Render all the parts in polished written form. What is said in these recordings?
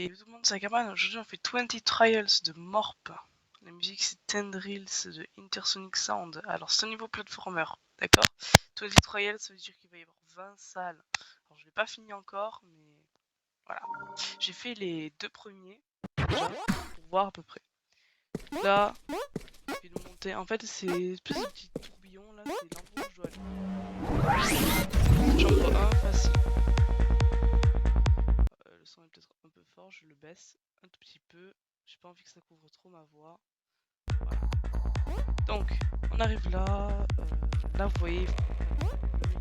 Et tout le monde sa cabane. Aujourd'hui on fait 20 Trials de Morp. La musique c'est 10 Drills de Intersonic Sound. Alors c'est un niveau platformer, d'accord. 20 Trials ça veut dire qu'il va y avoir 20 salles. Alors je l'ai pas fini encore, mais voilà. J'ai fait les deux premiers déjà pour voir à peu près. Là, je vais nous monter. En fait c'est une espèce de petit tourbillon là, c'est l'endroit où je dois aller. Chambre 1, facile. Le son est peut-être un peu fort, je le baisse un tout petit peu. J'ai pas envie que ça couvre trop ma voix. Voilà. Donc, on arrive là. Là, vous voyez, il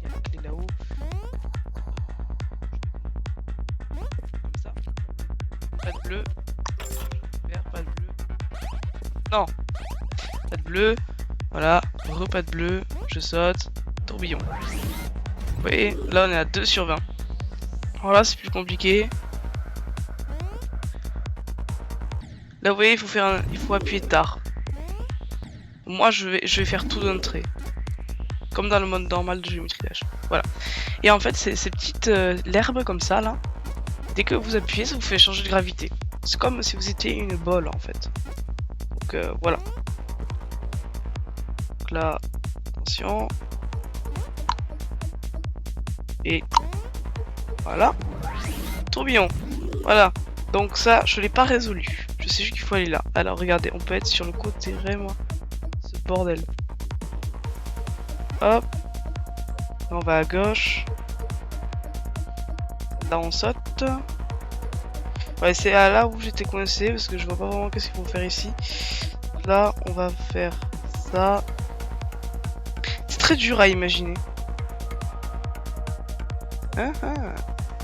y a la clé là-haut. Comme ça. Pas de bleu. Vert, pas de bleu. Non. Pas de bleu. Voilà. Pas de bleu. Je saute. Tourbillon. Vous voyez, là, on est à 2 sur 20. Voilà, c'est plus compliqué. Là, vous voyez, il faut appuyer tard. Moi, je vais faire tout d'un trait. Comme dans le mode normal de géométrie Dash. Voilà. Et en fait, ces petites l'herbe comme ça, là, dès que vous appuyez, ça vous fait changer de gravité. C'est comme si vous étiez une bolle, en fait. Donc, voilà. Donc là, attention. Et voilà. Tourbillon. Voilà. Donc ça, je l'ai pas résolu. Je sais juste qu'il faut aller là. Alors, regardez, on peut être sur le côté, vraiment. Ce bordel. Hop. Là, on va à gauche. Là, on saute. Ouais, c'est là où j'étais coincé parce que je vois pas vraiment qu'est-ce qu'il faut faire ici. Là, on va faire ça. C'est très dur à imaginer. Hein, hein.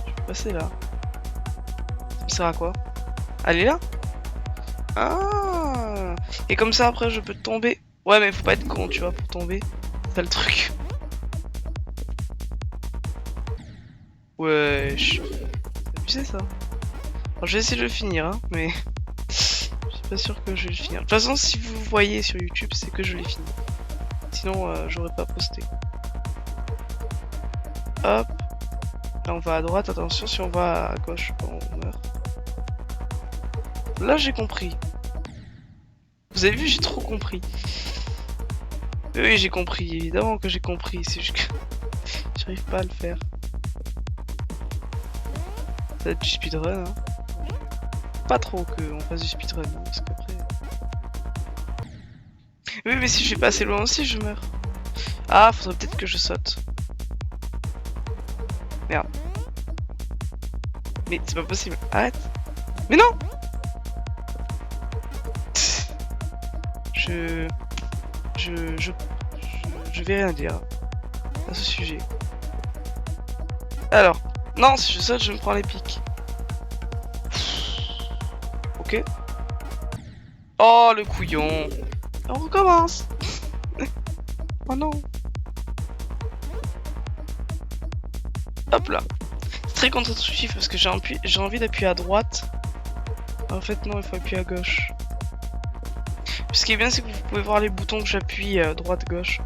Je peux passer là. Ça me sert à quoi? Aller là? Ah. Et comme ça, après, je peux tomber. Ouais, mais faut pas être con, tu vois, pour tomber. C'est le truc. Wesh. C'est abusé ça. Alors, je vais essayer de le finir, hein, mais je suis pas sûr que je vais le finir. De toute façon, si vous voyez sur YouTube, c'est que je l'ai fini. Sinon, j'aurais pas posté. Hop. Là, on va à droite. Attention, si on va à gauche, on meurt. Là, j'ai compris. Vous avez vu, j'ai trop compris. Oui, j'ai compris. Évidemment que j'ai compris. C'est juste que j'arrive pas à le faire. Ça va être du speedrun, hein. Pas trop qu'on fasse du speedrun, hein, parce qu'après... Oui, mais si je vais pas assez loin aussi, je meurs. Ah, faudrait peut-être que je saute. Merde. Mais c'est pas possible. Arrête. Mais non. Je vais rien dire à ce sujet. Alors, non, si je saute, je me prends les pics. Ok. Oh, le couillon. On recommence. Oh non. Hop là. C'est très contre-intuitif parce que j'ai envie d'appuyer à droite. En fait, non, il faut appuyer à gauche. Ce qui est bien, c'est que vous pouvez voir les boutons que j'appuie droite-gauche.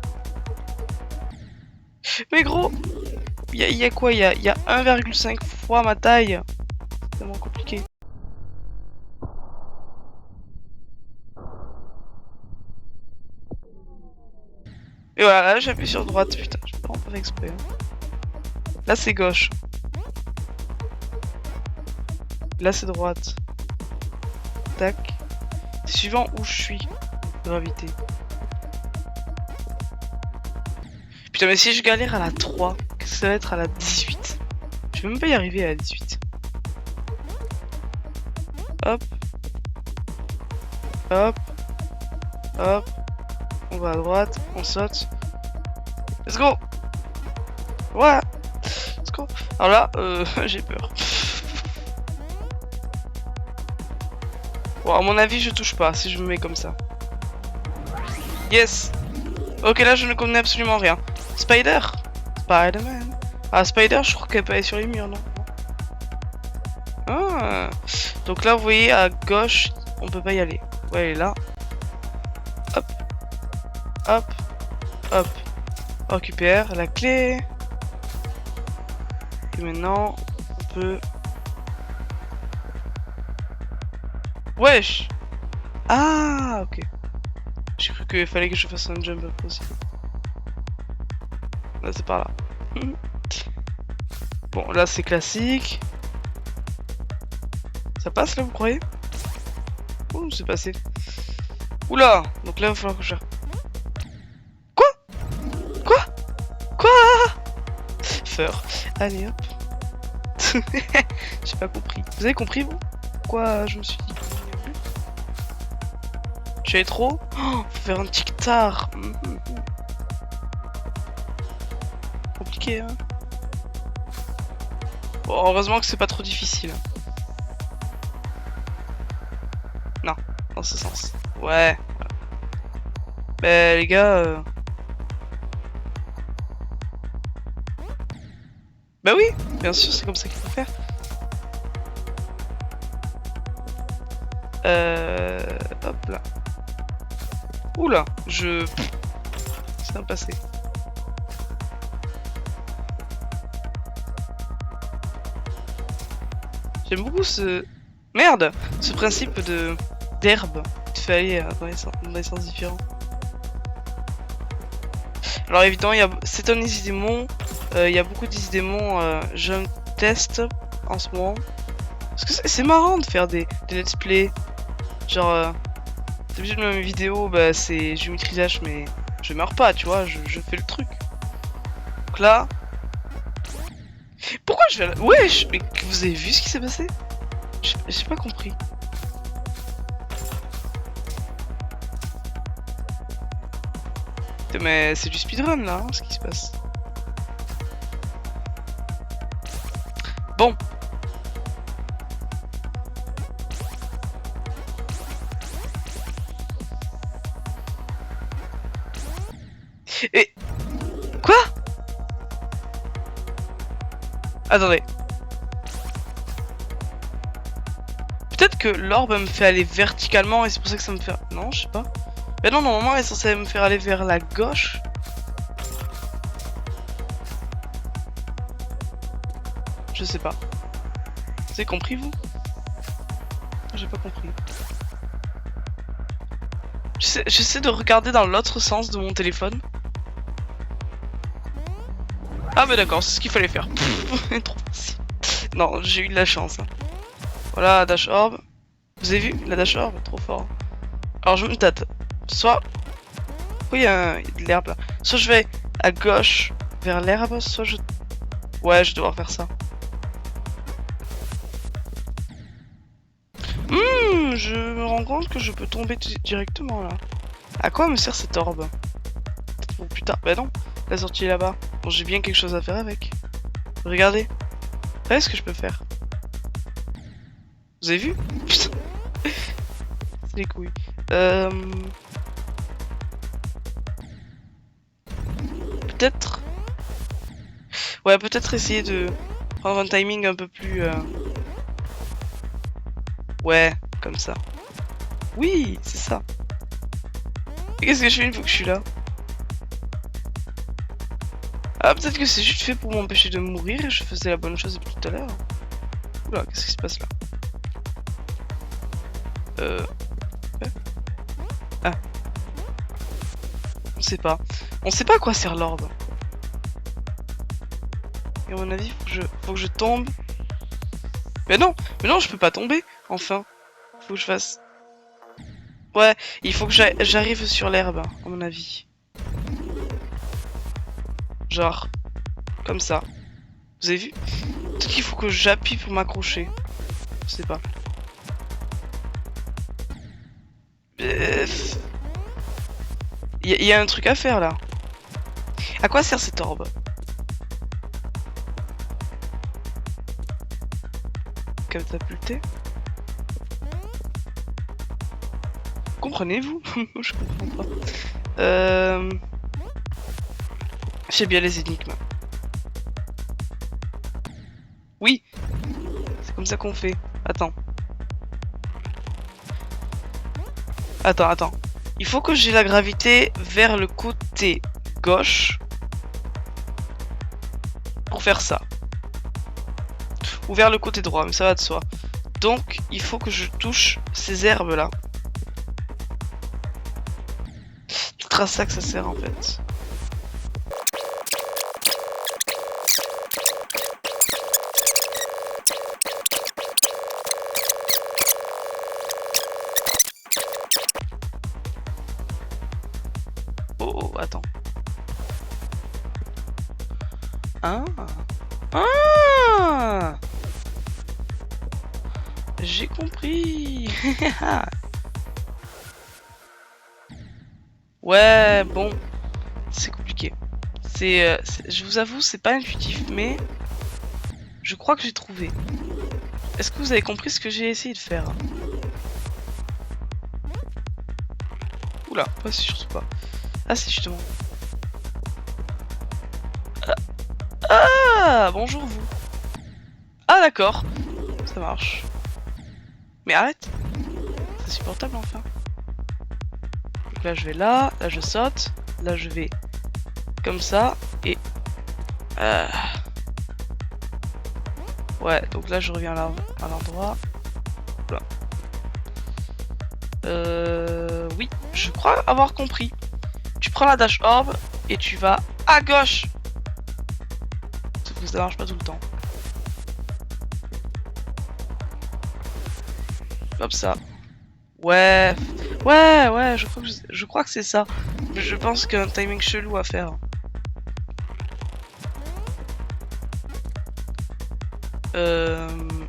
Mais gros, il y a quoi? Il y a 1,5 fois ma taille. C'est tellement compliqué. Et voilà, là j'appuie sur droite. Putain, je vais pas en faire exprès. Hein. Là c'est gauche. Là c'est droite. Tac. C'est suivant où je suis. Gravité. Putain, mais si je galère à la 3, qu'est-ce que ça va être à la 18? Je vais même pas y arriver à la 18. Hop. Hop. Hop. On va à droite, on saute. Let's go. Voilà. Let's go. Alors là, j'ai peur. Bon, à mon avis, je touche pas si je me mets comme ça. Yes. Ok, là, je ne connais absolument rien. Spider. Spider-Man. Ah, Spider, je crois qu'elle peut aller sur les murs, non? Ah. Donc là, vous voyez, à gauche, on peut pas y aller. Ouais, elle est là. Hop. Hop. Hop. On récupère la clé. Et maintenant, on peut... Wesh. Ah, ok. J'ai cru qu'il fallait que je fasse un jump up aussi. Là, c'est par là. Bon, là, c'est classique. Ça passe, là, vous croyez? Oh, c'est passé. Oula. Donc là, il va falloir que je... Quoi? Quoi? Quoi? Feur. Allez, hop. J'ai pas compris. Vous avez compris, vous? Pourquoi je me suis dit... Je suis allé trop? Oh, faut faire un tic-tac. Compliqué, hein. Bon, heureusement que c'est pas trop difficile. Non, dans ce sens. Ouais. Bah les gars... Bah oui, bien sûr, c'est comme ça qu'il faut faire. Hop là. Oula, c'est un passé. J'aime beaucoup ce... Merde! Ce principe d'herbe qui te fait aller dans les sens différents. Alors évidemment, c'est un Easy Démon. Il y a beaucoup d'Easy Démon. Je teste en ce moment. Parce que c'est marrant de faire des let's play. Genre... D'habitude, mes vidéos, bah, c'est je maîtrise H, mais je meurs pas, tu vois, je fais le truc. Donc là... Pourquoi je vais là? Wesh, mais vous avez vu ce qui s'est passé? J'ai pas compris. Putain, mais c'est du speedrun là, hein, ce qui se passe. Bon. Et... Quoi? Attendez. Peut-être que l'orbe me fait aller verticalement et c'est pour ça que ça me fait... Non, je sais pas. Mais non, normalement elle est censée me faire aller vers la gauche. Je sais pas. Vous avez compris, vous? J'ai pas compris. J'essaie de regarder dans l'autre sens de mon téléphone. Ah mais d'accord, c'est ce qu'il fallait faire. Trop facile. Non, j'ai eu de la chance. Hein. Voilà, Dash Orb. Vous avez vu la Dash Orb? Trop fort. Alors je me tâte. Soit... Oui, il y a de l'herbe là. Soit je vais à gauche vers l'herbe, soit je... Ouais, je vais devoir faire ça. Je me rends compte que je peux tomber directement là. À quoi me sert cette orbe? Oh putain, bah non. La sortie est là-bas. Bon, j'ai bien quelque chose à faire avec. Regardez. Regardez ce que je peux faire. Vous avez vu? Putain. C'est les couilles. Peut-être... Ouais, peut-être essayer de prendre un timing un peu plus... Ouais, comme ça. Oui, c'est ça. Et qu'est-ce que je fais une fois que je suis là? Ah, peut-être que c'est juste fait pour m'empêcher de mourir et je faisais la bonne chose depuis tout à l'heure. Oula, qu'est-ce qui se passe là? Ouais. Ah. On sait pas. On sait pas à quoi sert l'orbe. Et à mon avis, faut que je tombe. Mais non, je peux pas tomber. Enfin, faut que je fasse... Ouais, il faut que j'arrive sur l'herbe, à mon avis. Genre, comme ça. Vous avez vu? Peut-être qu'il faut que j'appuie pour m'accrocher. Je sais pas. Il y a un truc à faire là. À quoi sert cette orbe? Catapulter? Comprenez-vous? Je comprends pas. J'ai bien les énigmes. Oui, c'est comme ça qu'on fait. Attends. Attends. Il faut que j'ai la gravité vers le côté gauche pour faire ça. Ou vers le côté droit, mais ça va de soi. Donc, il faut que je touche ces herbes là. C'est peut-être à ça que ça sert en fait. Oh, attends. Ah. Ah. J'ai compris. Ouais, bon. C'est compliqué. Je vous avoue, c'est pas intuitif, mais... Je crois que j'ai trouvé. Est-ce que vous avez compris ce que j'ai essayé de faire? Oula, pas surtout pas. Ah si, justement. Ah, bonjour vous. Ah d'accord, ça marche. Mais arrête. C'est insupportable enfin. Donc là je vais là je saute, là je vais comme ça et... Ouais, donc là je reviens à l'endroit. Oui, je crois avoir compris. Tu prends la dash orb et tu vas à gauche. Sauf que ça marche pas tout le temps. Comme ça. Ouais, ouais, je crois que c'est ça. Je pense qu'il y a un timing chelou à faire.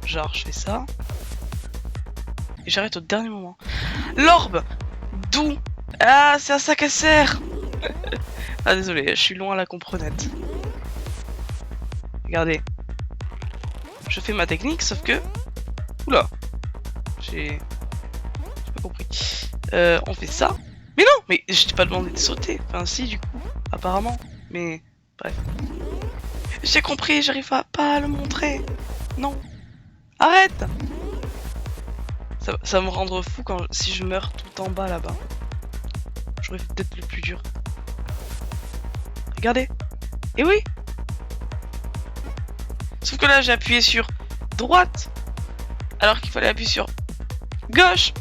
Genre, je fais ça. Et j'arrête au dernier moment. L'orbe! D'où? Ah, c'est à ça qu'elle sert! Ah, désolé, je suis loin à la comprenette. Regardez. Je fais ma technique, sauf que... Oula! J'ai pas compris. On fait ça. Mais non! Mais je t'ai pas demandé de sauter. Enfin, si, du coup. Apparemment. Mais... Bref. J'ai compris, j'arrive pas à le montrer. Non. Arrête! Ça va me rendre fou si je meurs tout en bas là-bas. J'aurais fait peut-être le plus dur. Regardez. Et oui! Sauf que là, j'ai appuyé sur droite. Alors qu'il fallait appuyer sur gauche.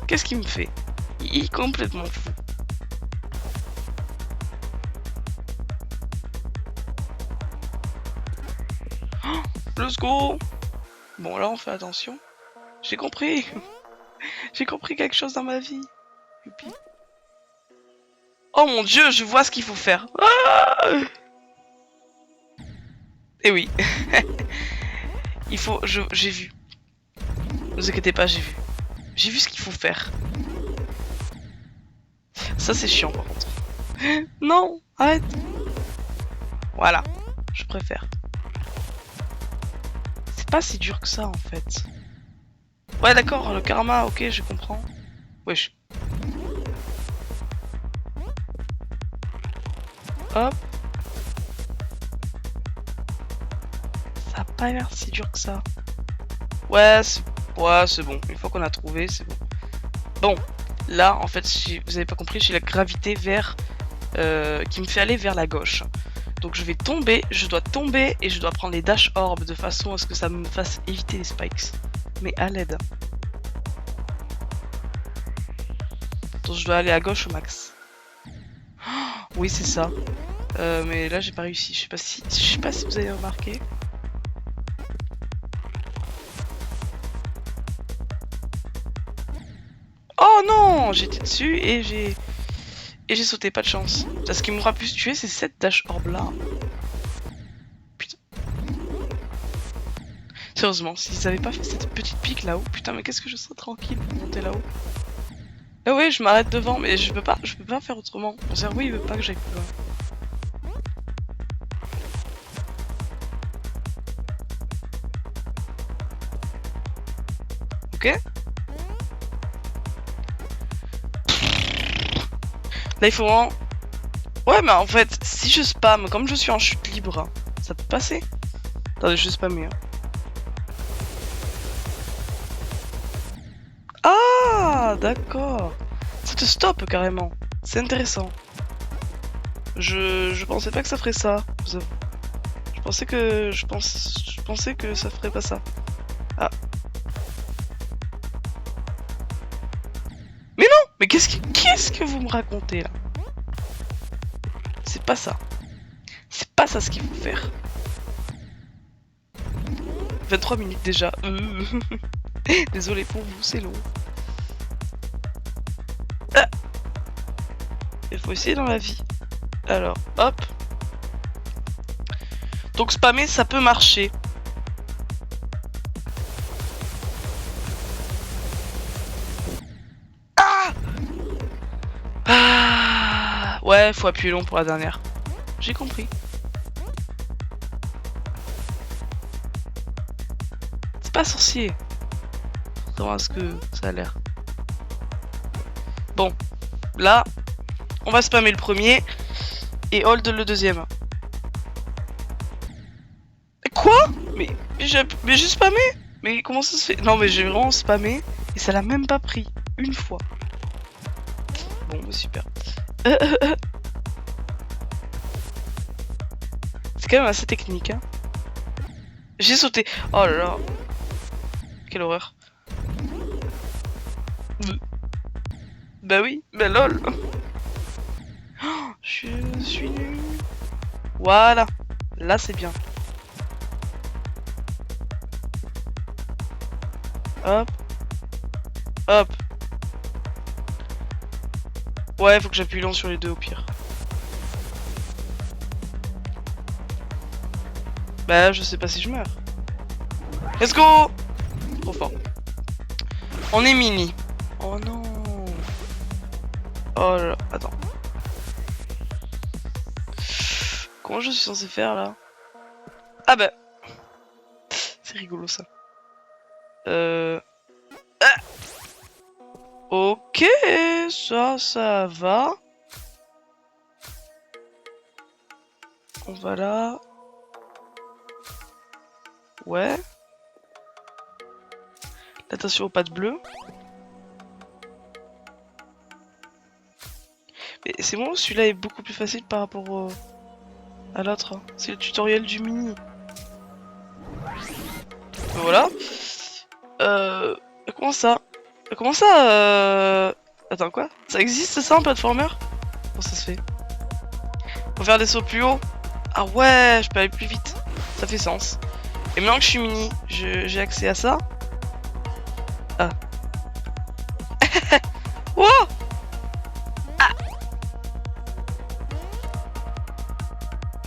Qu'est-ce qu'il me fait? Il est complètement fou. Oh, let's go! Bon, là, on fait attention. J'ai compris. J'ai compris quelque chose dans ma vie. Youpi. Oh mon dieu, je vois ce qu'il faut faire. Ah! Et oui. Il faut... J'ai vu. Ne vous inquiétez pas, j'ai vu. J'ai vu ce qu'il faut faire. Ça, c'est chiant, par contre. Non, arrête. Voilà, je préfère. C'est pas si dur que ça, en fait. Ouais, d'accord, le karma, ok, je comprends. Wesh. Hop. Ça a pas l'air si dur que ça. Ouais, c'est bon. Une fois qu'on a trouvé, c'est bon. Bon, là, en fait, si vous avez pas compris, j'ai la gravité vers... qui me fait aller vers la gauche. Donc je vais tomber, je dois tomber et je dois prendre les dash orbs de façon à ce que ça me fasse éviter les spikes. Mais à l'aide. Donc je dois aller à gauche au max. Oh, oui, c'est ça. Mais là, j'ai pas réussi. Je sais pas si vous avez remarqué. Oh non, j'étais dessus et j'ai sauté, pas de chance. Ce qui m'aura pu tuer, c'est cette dash orb là. Putain. Sérieusement, s'ils avaient pas fait cette petite pique là-haut, putain, mais qu'est-ce que je serais tranquille pour monter là-haut. Ah ouais, je m'arrête devant, mais je peux pas faire autrement. Mon cerveau il veut pas que j'aille plus loin. Ok. Là il faut vraiment... Ouais, mais en fait, si je spam, comme je suis en chute libre, ça peut passer. Attendez, je spam mieux. Ah, d'accord. Ça te stoppe carrément. C'est intéressant. Je pensais pas que ça ferait ça. Je Je pensais que ça ferait pas ça. Ah. Mais non! Mais qu'est-ce que vous me racontez là? C'est pas ça. C'est pas ça ce qu'il faut faire. 23 minutes déjà. Désolé pour vous, c'est long. Ah, il faut essayer dans la vie. Alors, hop. Donc spammer, ça peut marcher. Ah, ouais, faut appuyer long pour la dernière. J'ai compris. C'est pas sorcier. Contrairement à ce que ça a l'air. Bon, là, on va spammer le premier et hold le deuxième. Quoi? Mais j'ai spammé? Mais comment ça se fait? Non mais j'ai vraiment spammé et ça l'a même pas pris. Une fois. Bon, super. C'est quand même assez technique, hein. J'ai sauté. Oh là là. Quelle horreur. Bah oui, bah lol. Oh, je suis nul. Voilà. Là c'est bien. Hop. Hop. Ouais, faut que j'appuie long sur les deux au pire. Bah je sais pas si je meurs. Let's go! Trop fort. On est mini. Oh non. Oh là là, attends. Comment je suis censé faire là? Ah bah. C'est rigolo ça. Ah, ok, ça va. On va là. Ouais. Attention aux pattes bleues. Mais c'est bon, celui-là est beaucoup plus facile par rapport à l'autre. C'est le tutoriel du mini. Voilà. Comment ça? Comment ça Attends, quoi? Ça existe ça, un platformer? Comment ça se fait? Faut faire des sauts plus haut? Ah ouais, je peux aller plus vite. Ça fait sens. Et maintenant que je suis mini, j'ai accès à ça? Ah. Wow! Ah!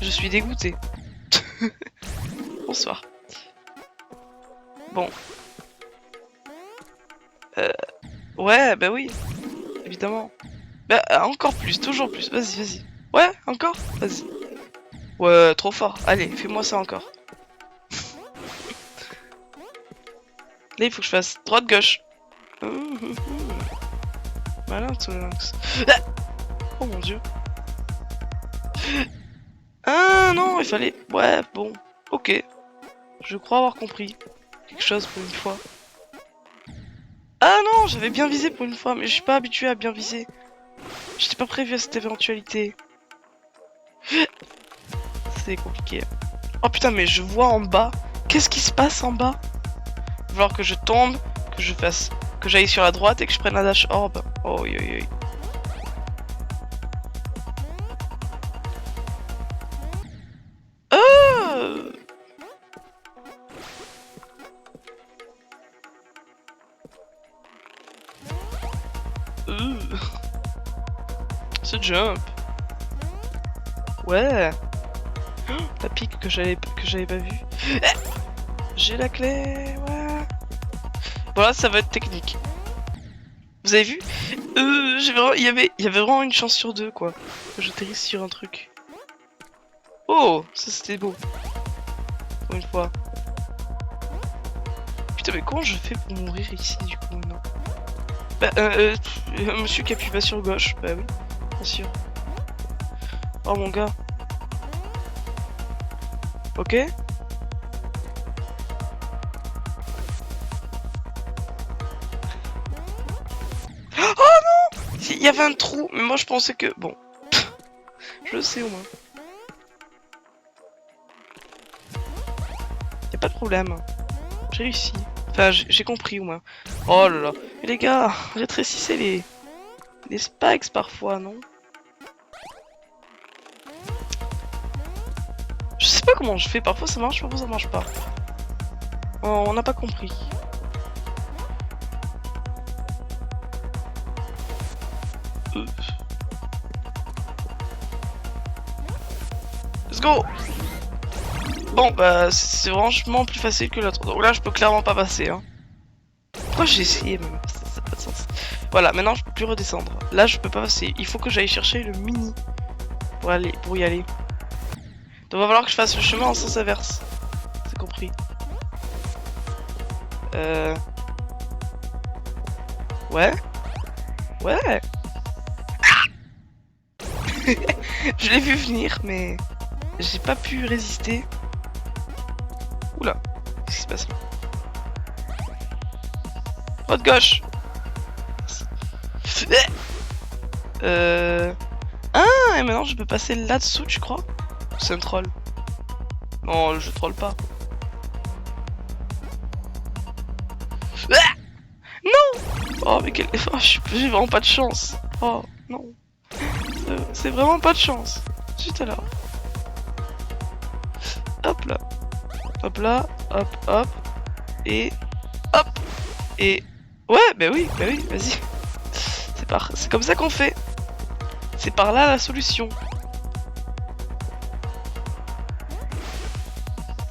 Je suis dégoûté. Bonsoir. Bon. Ouais, bah oui. Évidemment. Bah, encore plus, toujours plus. Vas-y, vas-y. Ouais, encore? Vas-y. Ouais, trop fort. Allez, fais-moi ça encore. Là, il faut que je fasse droite-gauche. Malin, ce lynx. Oh mon dieu. Ah non, il fallait... Ouais, bon. Ok. Je crois avoir compris. Quelque chose pour une fois. Ah non, j'avais bien visé pour une fois, mais je suis pas habitué à bien viser. J'étais pas prévu à cette éventualité. C'est compliqué. Oh putain, mais je vois en bas. Qu'est-ce qui se passe en bas? Il va falloir que je tombe, que je fasse... que j'aille sur la droite et que je prenne la dash orb. Oh yo yo. Ce jump. Ouais. Oh, la pique que j'avais pas vue. J'ai la clé. Ouais. Voilà, ça va être technique. Vous avez vu? Il y avait vraiment une chance sur deux quoi. Que j'atterrisse sur un truc. Oh, ça c'était beau. Pour une fois. Putain, mais comment je fais pour mourir ici du coup? Non. Bah, monsieur qui appuie pas sur gauche. Bah oui, bien sûr. Oh mon gars. Ok. Oh non! Il y avait un trou, mais moi je pensais que... Bon. Je le sais au moins. pas de problème. J'ai réussi. Enfin, j'ai compris au moins. Oh là là. Mais les gars, rétrécissez les spikes parfois, non? Je sais pas comment je fais. Parfois ça marche, parfois ça marche pas. Oh, on n'a pas compris. Let's go! Bon, bah, c'est franchement plus facile que l'autre. Donc là, je peux clairement pas passer. Hein. Pourquoi j'ai essayé même? Ça n'a pas de sens. Voilà, maintenant je peux plus redescendre. Là, je peux pas passer. Il faut que j'aille chercher le mini pour y aller. Donc, il va falloir que je fasse le chemin en sens inverse. C'est compris. Ouais. Ouais. Je l'ai vu venir, mais j'ai pas pu résister. Oula, qu'est-ce qui se passe là? Droite gauche. Ah, et maintenant je peux passer là-dessous, tu crois? C'est un troll. Non, je troll pas. Non. Oh, mais quel... Oh, j'ai vraiment pas de chance. Oh, non. C'est vraiment pas de chance. Juste là. Hop là. Hop là. Hop, hop. Et... Hop. Et... Ouais, bah oui, vas-y. C'est comme ça qu'on fait. C'est par là la solution.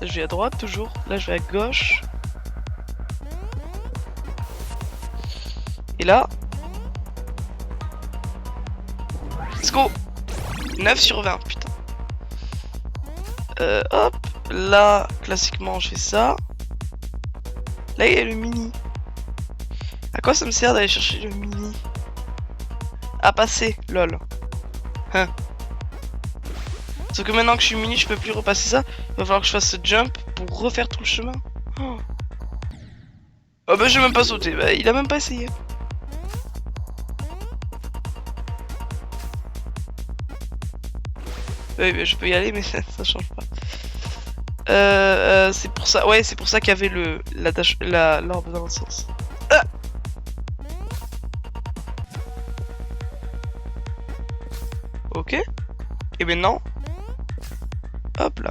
Là, je vais à droite toujours. Là, je vais à gauche. Et là... Let's go. 9 sur 20, putain. Hop. Là, classiquement, je fais ça. Là, il y a le mini. À quoi ça me sert d'aller chercher le mini? À passer, lol. Hein. Sauf que maintenant que je suis mini, je peux plus repasser ça. Il va falloir que je fasse ce jump pour refaire tout le chemin. Oh, oh bah j'ai même pas sauté. Bah, il a même pas essayé. Oui, mais je peux y aller, mais ça change pas. C'est pour ça. Ouais, c'est pour ça qu'il y avait l'orbe dans le sens. Ah, ok. Et maintenant, hop là.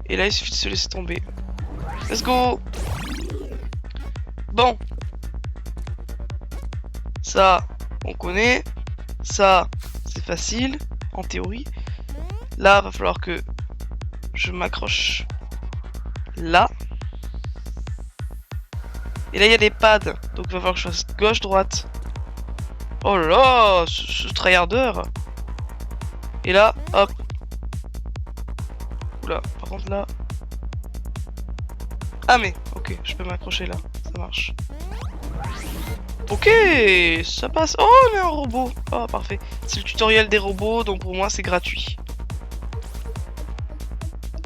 Et là, il suffit de se laisser tomber. Let's go. Bon. Ça, on connaît. Ça, c'est facile, en théorie. Là, va falloir que je m'accroche là. Et là, il y a des pads. Donc, il va falloir que je fasse gauche-droite. Oh là là, ce tryharder. Et là, hop. Oula, par contre là... Ah mais, ok, je peux m'accrocher là, ça marche. Ok, ça passe. Oh, on est un robot. Oh, parfait. C'est le tutoriel des robots, donc pour moi c'est gratuit.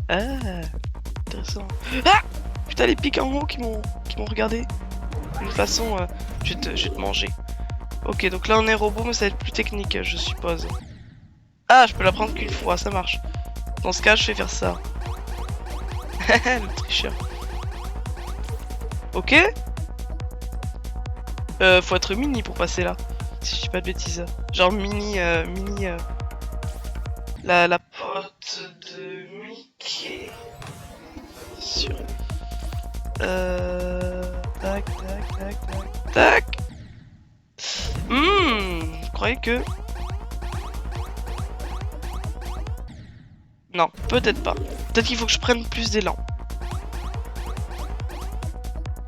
Ah, intéressant. Ah, putain, les pics en haut qui m'ont regardé. D'une façon, je vais te manger. Ok, donc là on est robot, mais ça va être plus technique, je suppose. Ah, je peux la prendre qu'une fois, ça marche. Dans ce cas, je vais faire ça. Le tricheur. Ok. Faut être mini pour passer là. Si je dis pas de bêtises. Genre mini... La pote de Mickey. Sur... Tac, tac, tac, tac, tac. Je croyais que... Non, peut-être pas. Peut-être qu'il faut que je prenne plus d'élan.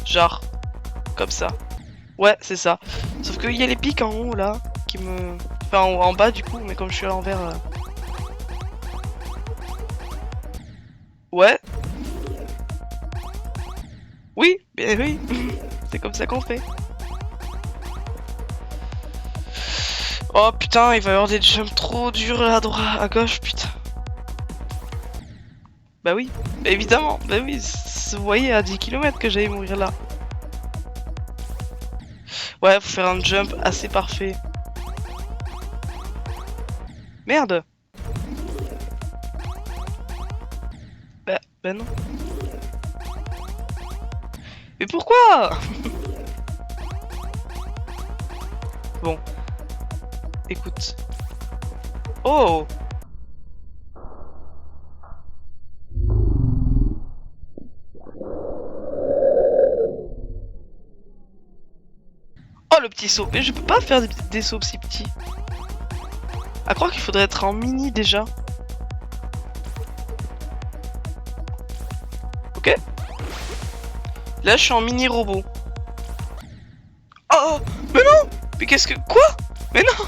Genre, comme ça. Ouais, c'est ça. Sauf qu'il y a les pics en haut là, qui me... Enfin, en bas du coup, mais comme je suis à l'envers... Ouais. Oui, bien oui. C'est comme ça qu'on fait. Oh putain, il va y avoir des jumps trop durs à droite, à gauche, putain. Bah oui, évidemment, bah oui, vous voyez à 10 km que j'allais mourir là. Ouais, faut faire un jump assez parfait. Merde. Bah Ben non. Mais pourquoi? Bon. Écoute. Oh! Oh le petit saut! Mais je peux pas faire des sauts si petits. À croire qu'il faudrait être en mini déjà. Ok. Là je suis en mini robot. Oh! Mais non! Mais qu'est-ce que... Quoi? Mais non!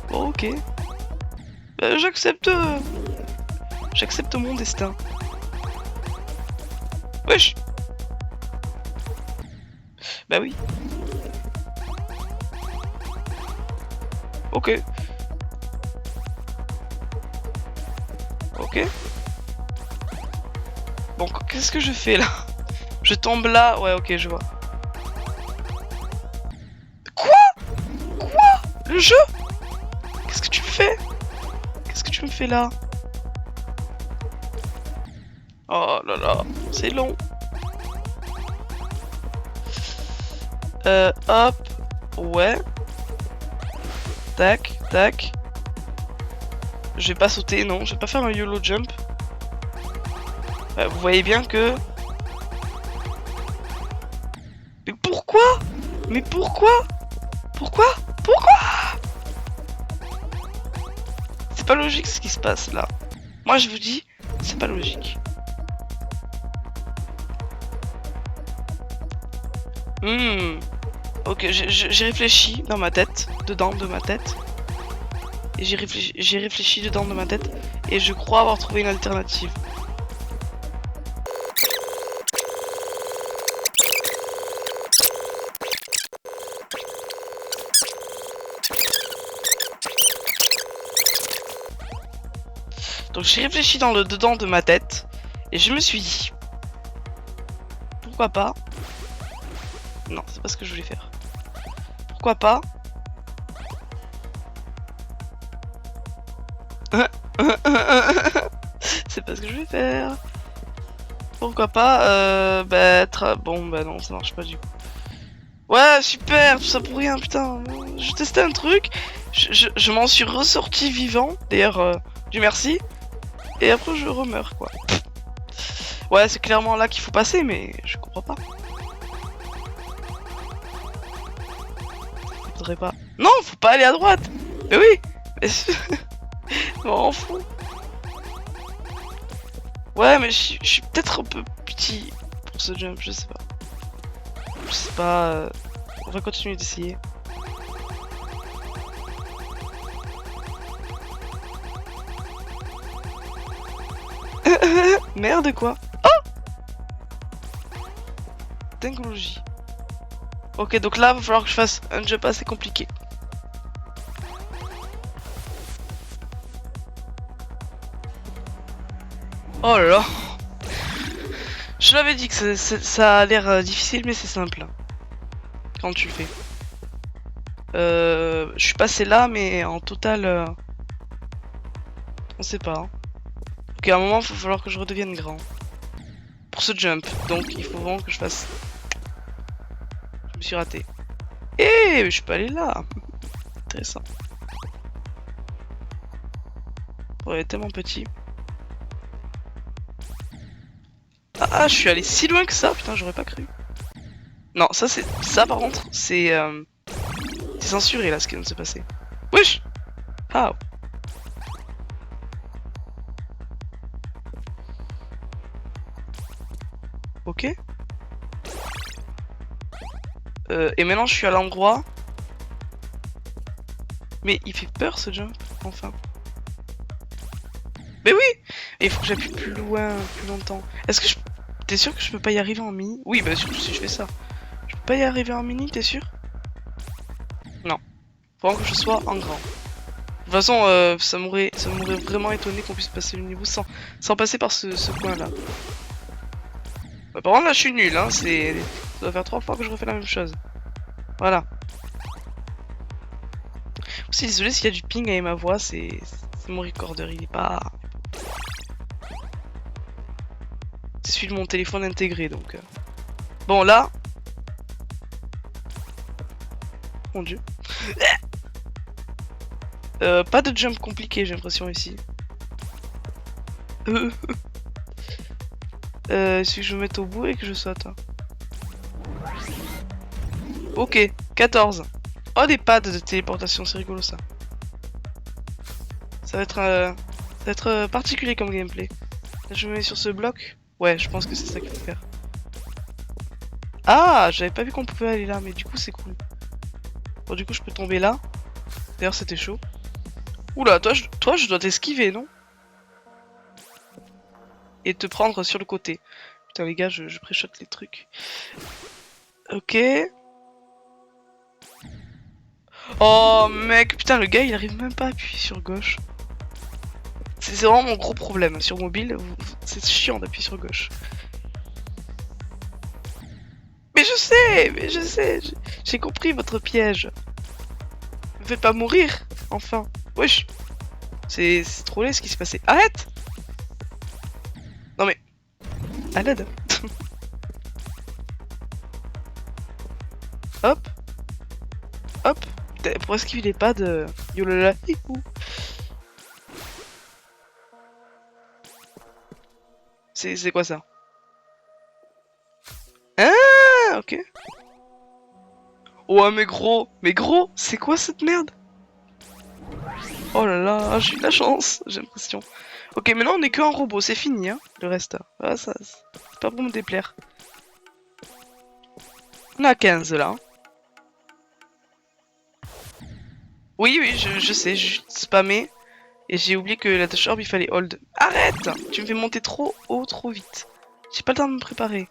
Bon ok. J'accepte... J'accepte mon destin. Wesh! Bah oui. Ok. Ok. Bon, qu'est-ce que je fais là? Je tombe là. Ouais, ok, je vois. Quoi? Quoi? Le jeu? Qu'est-ce que tu me fais? Qu'est-ce que tu me fais là? Oh là là, c'est long. Hop. Ouais. Tac, tac. Je vais pas sauter, non. Je vais pas faire un YOLO jump. Vous voyez bien que... Mais pourquoi? Mais pourquoi? Pourquoi? Pourquoi? C'est pas logique ce qui se passe là. Moi je vous dis, c'est pas logique. Ok, j'ai réfléchi dans ma tête, dedans de ma tête. Et j'ai réfléchi dedans de ma tête. Et je crois avoir trouvé une alternative. Donc j'ai réfléchi dans le dedans de ma tête. Et je me suis dit... Pourquoi pas... Non, c'est pas ce que je voulais faire. Pourquoi pas... C'est pas ce que je vais faire. Pourquoi pas bon bah non, ça marche pas du coup. Ouais, super, tout ça pour rien, putain. Je testais un truc, je m'en suis ressorti vivant, d'ailleurs, Dieu merci. Et après je remeurs quoi. Ouais, c'est clairement là qu'il faut passer, mais je comprends pas. Faudrait pas. Non, faut pas aller à droite. Mais oui. Mais je m'en fous. Ouais, mais je suis peut-être un peu petit pour ce jump, je sais pas. Je sais pas. On va continuer d'essayer. Merde quoi. Oh! Technologie. Ok, donc là, va falloir que je fasse un jump assez compliqué. Oh là là. Je l'avais dit que ça a l'air difficile, mais c'est simple. Quand tu le fais. Je suis passé là, mais en total... On sait pas. Hein. Ok, à un moment, il va falloir que je redevienne grand. Pour ce jump. Donc, il faut vraiment que je fasse... Je me suis raté. Eh, je suis pas allé là. Intéressant. Oh, il est tellement petit. Ah, je suis allé si loin que ça, putain, j'aurais pas cru. Non, ça c'est... Ça par contre, c'est... C'est censuré là ce qui vient de se passer. Wesh! Ah! Ok. Et maintenant je suis à l'endroit. Mais il fait peur ce jump, enfin. Mais oui! Et il faut que j'appuie plus loin, plus longtemps. Est-ce que je... T'es sûr que je peux pas y arriver en mini? Oui, bah surtout si je fais ça. Je peux pas y arriver en mini, t'es sûr? Non. Faut que je sois en grand. De toute façon, ça m'aurait vraiment étonné qu'on puisse passer le niveau sans passer par ce coin-là. Bah, par contre, là, je suis nul, hein. Ça doit faire 3 fois que je refais la même chose. Voilà. Aussi, désolé s'il y a du ping avec ma voix, c'est mon recorder, il est pas... celui de mon téléphone intégré, donc... Bon, là... Mon dieu. Pas de jump compliqué, j'ai l'impression, ici. Si je me mette au bout et que je saute. Hein. Ok, 14. Oh, des pads de téléportation, c'est rigolo, ça. Ça va être particulier comme gameplay. Là, je me mets sur ce bloc. Ouais, je pense que c'est ça qu'il faut faire. Ah, j'avais pas vu qu'on pouvait aller là, mais du coup, c'est cool. Bon, du coup, je peux tomber là. D'ailleurs, c'était chaud. Oula, toi, je dois t'esquiver, non? Et te prendre sur le côté. Putain, les gars, je pré-shot les trucs. Ok. Oh, mec, putain, le gars, il arrive même pas à appuyer sur gauche. C'est vraiment mon gros problème. Sur mobile, c'est chiant d'appuyer sur gauche. Mais je sais, j'ai compris votre piège. Ne me faites pas mourir, enfin. Wesh. C'est trop laid ce qui s'est passé. Arrête! Non mais... À l'aide. Hop. Hop. Pour esquiver les pads, yolala. C'est quoi ça? Ah, ok. Oh, mais gros, c'est quoi cette merde? Oh là là, j'ai eu de la chance, j'ai l'impression. Ok, maintenant on est que un robot, c'est fini, hein, le reste. Ah, ça, c'est pas pour me déplaire. On a 15 là. Oui, je sais, j'ai spammé. Et j'ai oublié que la dash orb il fallait hold. Arrête! Tu me fais monter trop haut, trop vite. J'ai pas le temps de me préparer.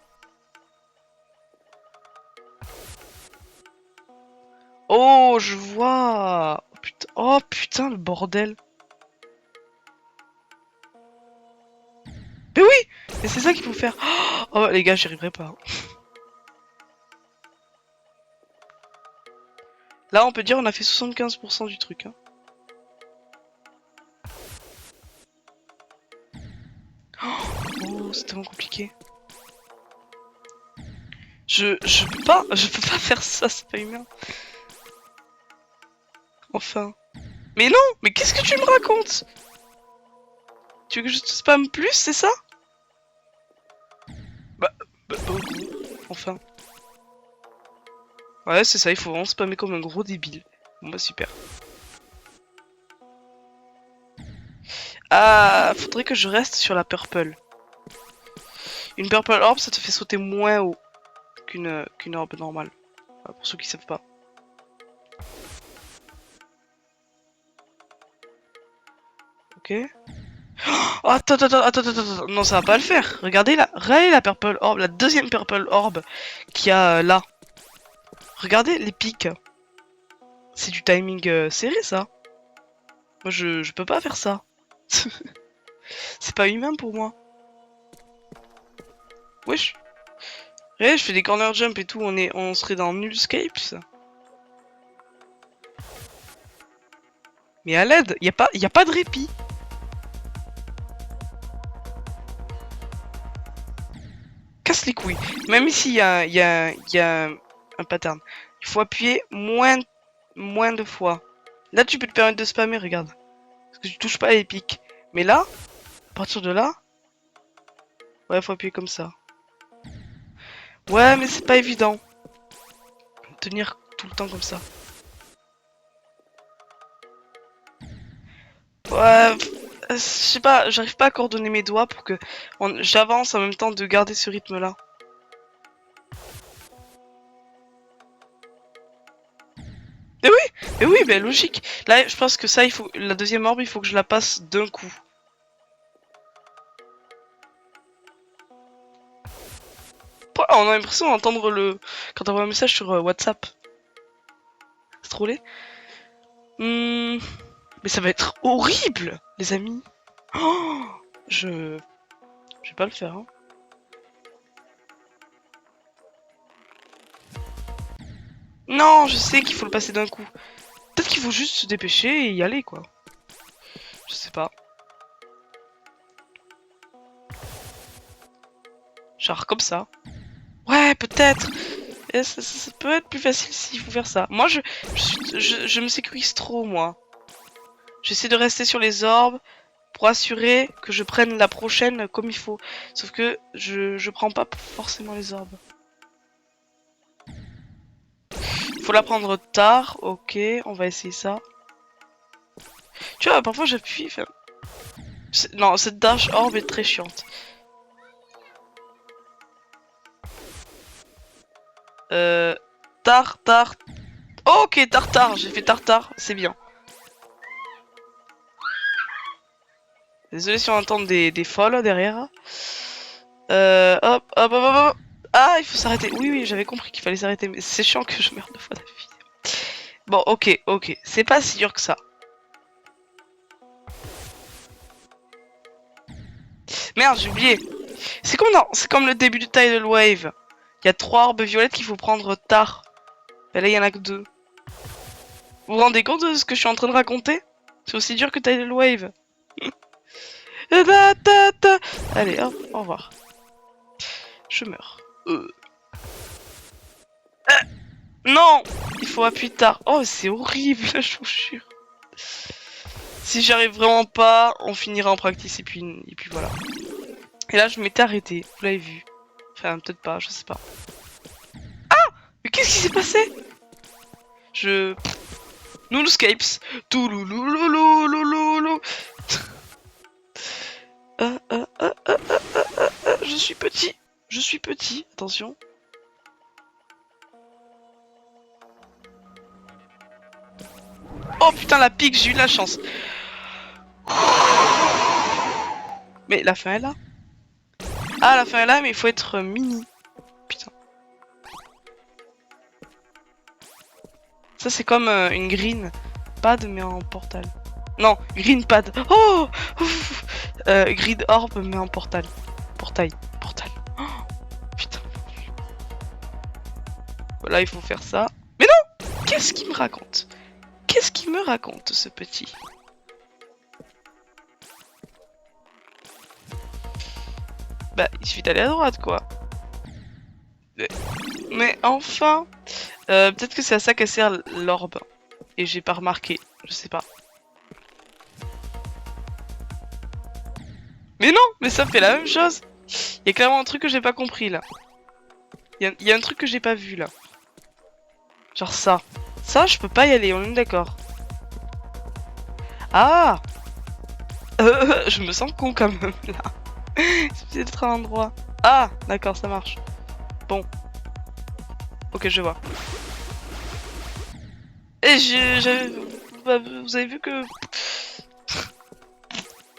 Oh, je vois! Oh putain, le bordel! Mais oui! Mais c'est ça qu'il faut faire! Oh les gars, j'y arriverai pas. Là, on peut dire on a fait 75% du truc. Hein. Oh, c'est tellement compliqué. Je peux pas faire ça, c'est pas humain. Enfin. Mais non! Mais qu'est-ce que tu me racontes? Tu veux que je te spamme plus, c'est ça? Bah, enfin. Ouais, c'est ça, il faut vraiment spammer comme un gros débile. Bon bah super. Ah, faudrait que je reste sur la purple. Une purple orb, ça te fait sauter moins haut qu'une orbe normale. Enfin, pour ceux qui savent pas. Ok. Oh, attends, non ça va pas le faire. Regardez la purple orb, la deuxième purple orb qu'il y a là. Regardez les pics. C'est du timing serré ça. Moi je peux pas faire ça. C'est pas humain pour moi. Wesh. Ouais, je fais des corner jump et tout, on serait dans Nullscapes. Mais à l'aide, y a pas de répit. Casse les couilles. Même ici, y a un pattern. Il faut appuyer moins de fois. Là, tu peux te permettre de spammer, regarde. Parce que tu touches pas à les pics. Mais là, à partir de là, ouais, faut appuyer comme ça. Ouais, mais c'est pas évident. Tenir tout le temps comme ça. Ouais, je sais pas, j'arrive pas à coordonner mes doigts pour que j'avance en même temps de garder ce rythme-là. Mais oui, ben logique. Là, je pense que ça, il faut la deuxième orbe, il faut que je la passe d'un coup. On a l'impression d'entendre quand on voit un message sur WhatsApp. C'est trop laid. Mais ça va être horrible, les amis. Oh, je vais pas le faire. Hein. Non, je sais qu'il faut le passer d'un coup. Peut-être qu'il faut juste se dépêcher et y aller, quoi. Je sais pas. Genre comme ça. Ouais, peut-être. Ça peut être plus facile s'il faut faire ça. Moi, je me sécurise trop, moi. J'essaie de rester sur les orbes pour assurer que je prenne la prochaine comme il faut. Sauf que je prends pas forcément les orbes. Faut la prendre tard. Ok, on va essayer ça. Tu vois, parfois j'appuie. Enfin... Non, cette dash orbe est très chiante. Tartare. Oh, ok, tartare. J'ai fait tartare. C'est bien. Désolé si on entend des folles derrière. Hop, hop, hop, hop, hop. Ah, il faut s'arrêter. Oui, oui, j'avais compris qu'il fallait s'arrêter. Mais c'est chiant que je meurs 2 fois d'affilée. Bon, ok, ok. C'est pas si dur que ça. Merde, j'ai oublié. C'est comme le début du Tidal Wave. Il y a 3 orbes violettes qu'il faut prendre tard. Ben là, il y en a que 2. Vous vous rendez compte de ce que je suis en train de raconter? C'est aussi dur que Tidal Wave. Allez, hop, au revoir. Je meurs. Non! Il faut appuyer tard. Oh, c'est horrible, je vous jure. Si j'arrive vraiment pas, on finira en practice et puis voilà. Et là, je m'étais arrêté. Vous l'avez vu. Enfin, peut-être pas, je sais pas. Ah! Mais qu'est-ce qui s'est passé? Nullscapes. Touloulouloulouloulou. Je suis petit. Je suis petit. Attention. Oh putain, la pique, j'ai eu de la chance. Mais la fin est là. Ah, la fin est là, mais il faut être mini. Putain. Ça, c'est comme une green pad, mais en portal. Non, green pad. Oh, grid orb, mais en portal. Portail. Oh, putain. Voilà, il faut faire ça. Mais non! Qu'est-ce qu'il me raconte? Qu'est-ce qu'il me raconte, ce petit? Bah, il suffit d'aller à droite, quoi. Mais enfin... peut-être que c'est à ça qu'elle sert l'orbe. Et j'ai pas remarqué. Je sais pas. Mais non! Mais ça fait la même chose! Il y a clairement un truc que j'ai pas compris, là. Il y a un truc que j'ai pas vu, là. Genre ça. Ça, je peux pas y aller, on est d'accord. Ah! Je me sens con, quand même, là. C'est peut-être un endroit. Ah! D'accord, ça marche. Bon. Ok, je vois. Et vous avez vu que...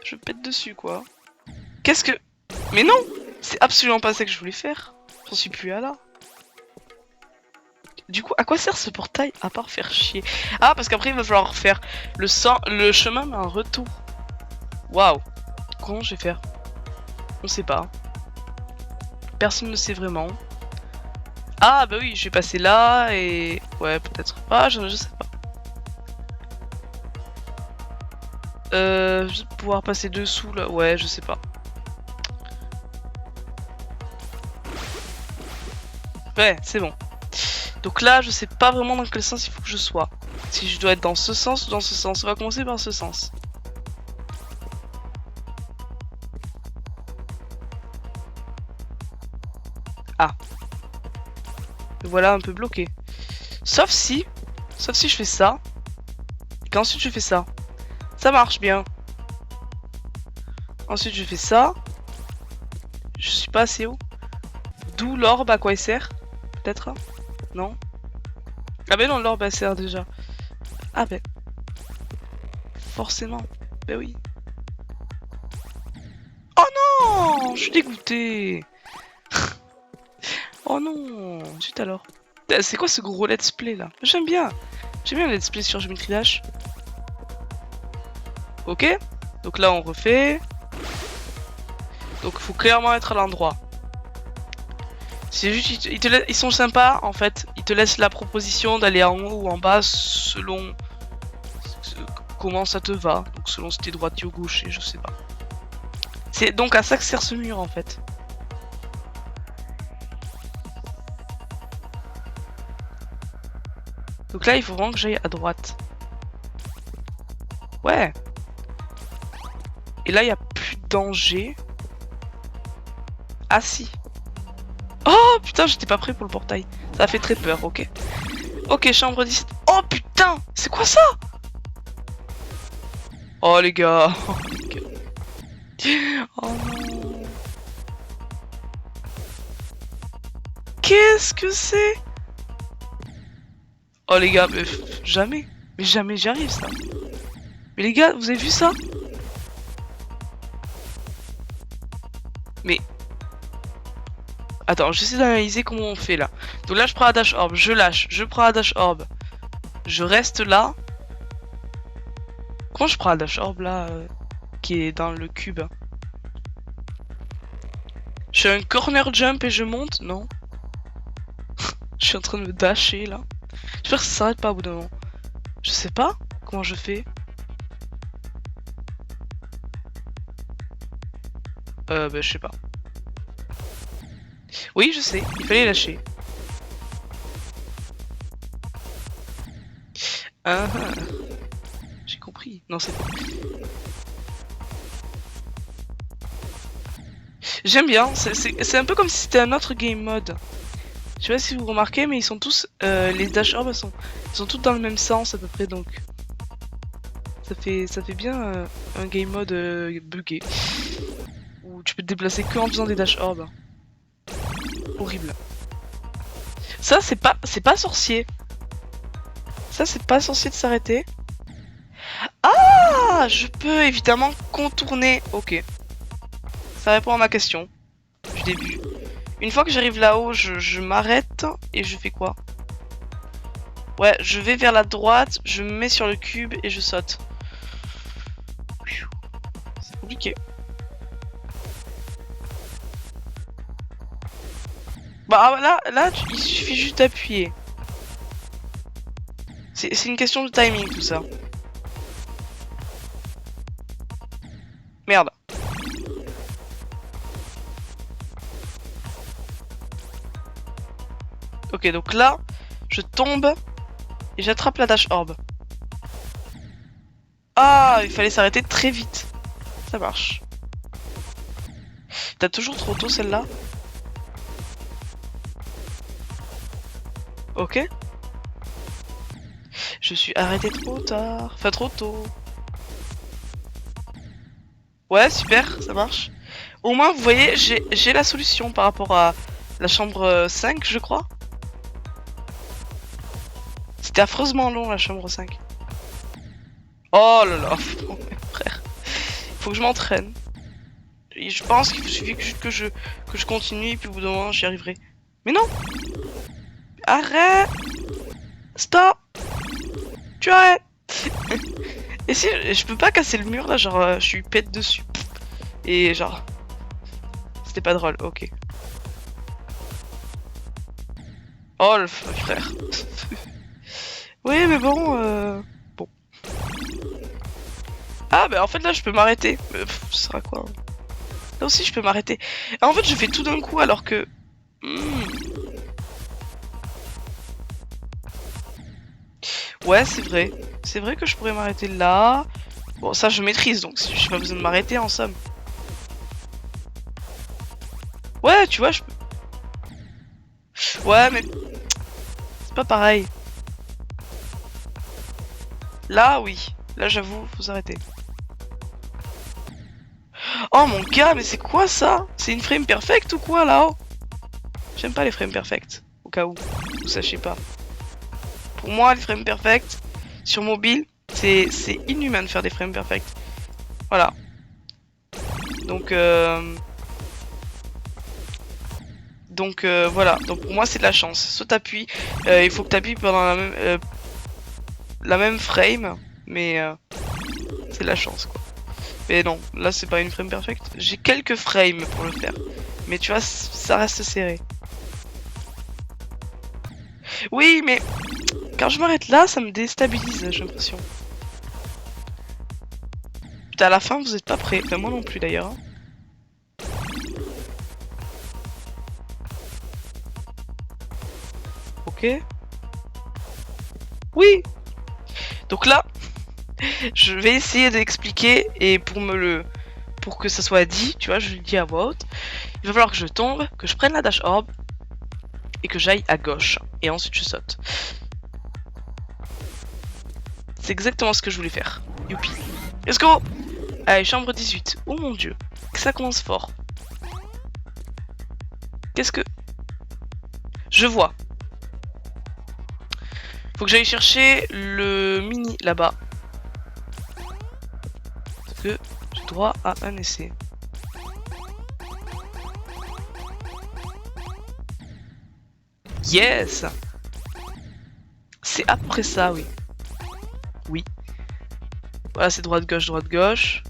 Je pète dessus, quoi. Qu'est-ce que... Mais non! C'est absolument pas ça que je voulais faire. J'en suis plus à là. Du coup, à quoi sert ce portail à part faire chier? Ah, parce qu'après, il va falloir faire le chemin, mais un retour. Waouh! Comment je vais faire? On sait pas. Personne ne sait vraiment. Ah, bah oui, je vais passer là et... Ouais, peut-être. Ah, je sais pas. Je vais pouvoir passer dessous là. Ouais, je sais pas. Ouais, c'est bon. Donc là, je sais pas vraiment dans quel sens il faut que je sois. Si je dois être dans ce sens ou dans ce sens. On va commencer par ce sens. Ah. Me voilà un peu bloqué. Sauf si je fais ça. Et qu'ensuite je fais ça. Ça marche bien. Ensuite je fais ça. Je suis pas assez haut. D'où l'orbe, à quoi il sert? Peut-être? Non? Ah ben non, l'orbe elle sert déjà. Ah ben. Forcément. Ben oui. Oh non! Je suis dégoûté. Oh non! Zut alors. C'est quoi ce gros let's play là? J'aime bien. J'aime bien le let's play sur Geometry Dash. Ok? Donc là on refait. Donc il faut clairement être à l'endroit. C'est juste, ils sont sympas en fait. Ils te laissent la proposition d'aller en haut ou en bas selon comment ça te va. Donc selon si t'es droitier ou gaucher, je sais pas. C'est donc à ça que sert ce mur en fait. Donc là, il faut vraiment que j'aille à droite. Ouais. Et là, il n'y a plus de danger. Ah si. Oh putain, j'étais pas prêt pour le portail. Ça a fait très peur, ok. Ok, chambre 17. Oh putain, c'est quoi ça? Oh les gars. Oh, les gars. Oh non. Qu'est-ce que c'est? Oh les gars, mais jamais. Mais jamais j'y arrive ça. Mais les gars, vous avez vu ça? Mais... Attends, j'essaie d'analyser comment on fait là. Donc là, je prends la dash orb, je lâche, je prends la dash orb. Je reste là. Comment je prends la dash orb là qui est dans le cube? Je fais un corner jump et je monte? Non. Je suis en train de me dasher là. J'espère que ça s'arrête pas au bout d'un moment. Je sais pas comment je fais. Bah je sais pas. Oui, je sais, il fallait lâcher. Ah, j'ai compris. Non, c'est pas. J'aime bien, c'est un peu comme si c'était un autre game mode. Je sais pas si vous remarquez, mais ils sont tous. Les dash orbs sont tous dans le même sens à peu près, donc. Ça fait bien un game mode buggé. Où tu peux te déplacer que en faisant des dash orbs. Horrible. Ça, c'est pas sorcier. Ça, c'est pas sorcier de s'arrêter. Ah, je peux évidemment contourner. Ok. Ça répond à ma question du début. Une fois que j'arrive là-haut, je m'arrête et je fais quoi? Ouais, je vais vers la droite, je me mets sur le cube et je saute. C'est compliqué. Bah là il suffit juste d'appuyer. C'est une question de timing tout ça. Merde. Ok, donc là, je tombe et j'attrape la dash orb. Ah, il fallait s'arrêter très vite. Ça marche. T'as toujours trop tôt celle-là? Ok. Je suis arrêté trop tard. Enfin, trop tôt. Ouais, super, ça marche. Au moins, vous voyez, j'ai la solution par rapport à la chambre 5, je crois. C'était affreusement long, la chambre 5. Oh là là, frère. Faut que je m'entraîne. Je pense qu'il suffit que je continue, et puis au bout d'un moment, j'y arriverai. Mais non! Arrête! Stop! Tu arrêtes! Et si je peux pas casser le mur là, genre je suis pète dessus. Et genre. C'était pas drôle, ok. Oh le frère. Oui, mais bon. Bon. Ah, bah en fait là je peux m'arrêter. Ce sera quoi? Là aussi je peux m'arrêter. En fait je fais tout d'un coup alors que. Ouais, c'est vrai. C'est vrai que je pourrais m'arrêter là. Bon, ça je maîtrise donc j'ai pas besoin de m'arrêter en somme. Ouais, tu vois, je peux. Ouais, mais. C'est pas pareil. Là, oui. Là, j'avoue, faut s'arrêter. Oh mon gars, mais c'est quoi ça? C'est une frame perfect ou quoi là-haut? J'aime pas les frames perfects. Au cas où vous sachiez pas. Pour moi, les frames perfects sur mobile, c'est inhumain de faire des frames perfects. Voilà. Donc, voilà. Donc pour moi, c'est de la chance. Soit t'appuies, il faut que t'appuies pendant la même frame, mais c'est de la chance quoi. Mais non, là c'est pas une frame perfect. J'ai quelques frames pour le faire. Mais tu vois, ça reste serré. Oui, mais quand je m'arrête là, ça me déstabilise, j'ai l'impression. Putain, à la fin, vous êtes pas prêts. Enfin, moi non plus d'ailleurs. Hein. Ok. Oui. Donc là, je vais essayer d'expliquer et pour que ça soit dit, tu vois, je le dis à voix haute. Il va falloir que je tombe, que je prenne la dash orb et que j'aille à gauche. Et ensuite je saute. C'est exactement ce que je voulais faire. Youpi. Let's go. Allez, chambre 18. Oh mon dieu. Ça commence fort. Qu'est-ce que... Je vois. Faut que j'aille chercher le mini là-bas. Parce que j'ai droit à un essai. Yes. C'est après ça, oui. Oui. Voilà, c'est droite, gauche, droite, gauche.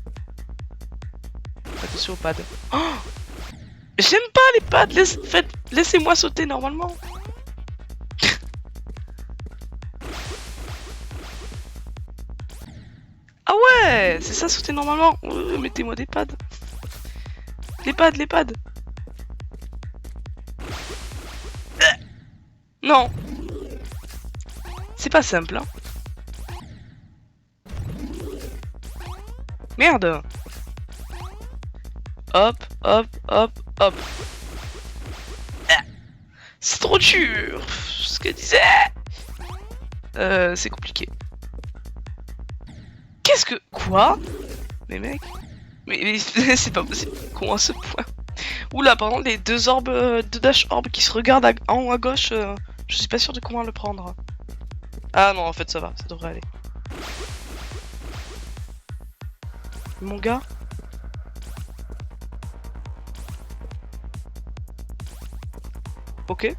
Attention aux pads. Oh, j'aime pas les pads. Laissez-moi sauter normalement. Ah ouais, c'est ça sauter normalement. Mettez-moi des pads. Les pads, les pads. Non. C'est pas simple, hein. Merde. Hop, hop, hop, hop. C'est trop dur. Ce que disait. C'est compliqué. Qu'est-ce que... Quoi? Mais mec... Mais c'est pas possible. Comment à ce point? Oula, par contre, les deux orbes, deux dash orbes qui se regardent en haut à gauche, je suis pas sûr de comment le prendre. Ah non, en fait, ça va, ça devrait aller. Mon gars? Ok.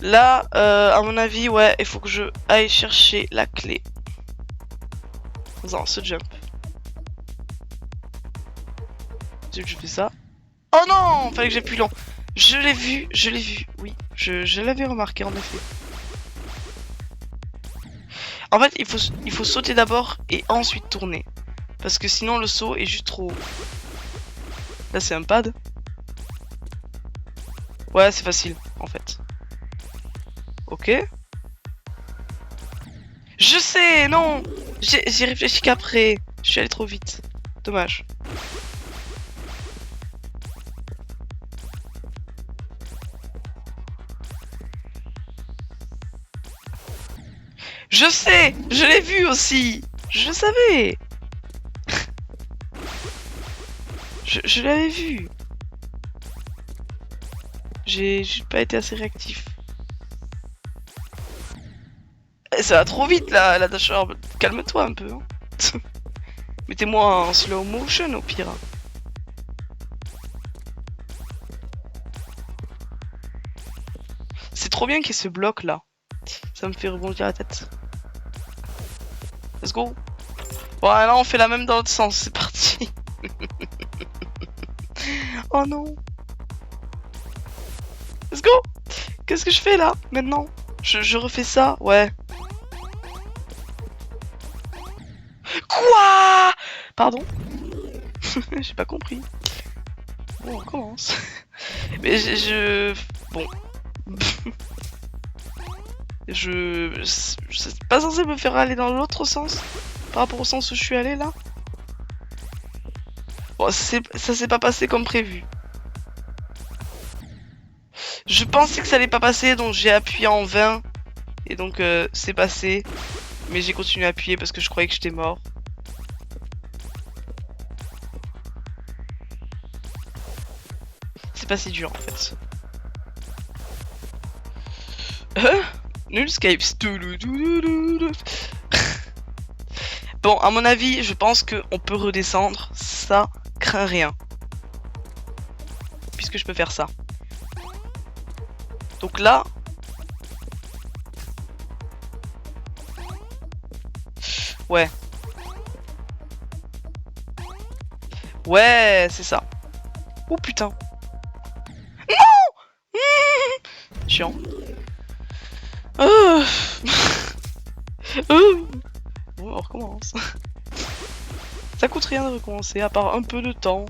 Là, à mon avis, ouais, il faut que je aille chercher la clé. Dans ce jump. Je fais ça. Oh non, fallait que j'appuie long. Je l'ai vu, oui. Je l'avais remarqué en effet. En fait, il faut sauter d'abord et ensuite tourner. Parce que sinon le saut est juste trop haut. Là c'est un pad. Ouais, c'est facile en fait. Ok. Je sais, non. J'ai réfléchi qu'après. Je suis allé trop vite. Dommage. Je sais, je l'ai vu aussi. Je savais. je l'avais vu. J'ai pas été assez réactif. Ça va trop vite là, la dash orb. Calme-toi un peu. Hein. Mettez-moi en slow motion au pire. C'est trop bien qu'il y ait ce bloc là. Ça me fait rebondir la tête. Let's go. Bon, là on fait la même dans l'autre sens. C'est parti. Oh non. Let's go. Qu'est-ce que je fais là maintenant? Je refais ça, ouais. Quoi? Pardon? J'ai pas compris. Bon, on commence. Mais bon. C'est pas censé me faire aller dans l'autre sens par rapport au sens où je suis allé là. Bon, ça s'est pas passé comme prévu. Je pensais que ça allait pas passer, donc j'ai appuyé en vain. Et donc c'est passé. Mais j'ai continué à appuyer parce que je croyais que j'étais mort. C'est pas si dur en fait. Nullscapes. Bon, à mon avis, je pense qu'on peut redescendre. Ça craint rien. Puisque je peux faire ça. Donc là... Ouais. Ouais, c'est ça. Oh putain. Non. Chiant. Bon, on recommence. Ça coûte rien de recommencer, à part un peu de temps.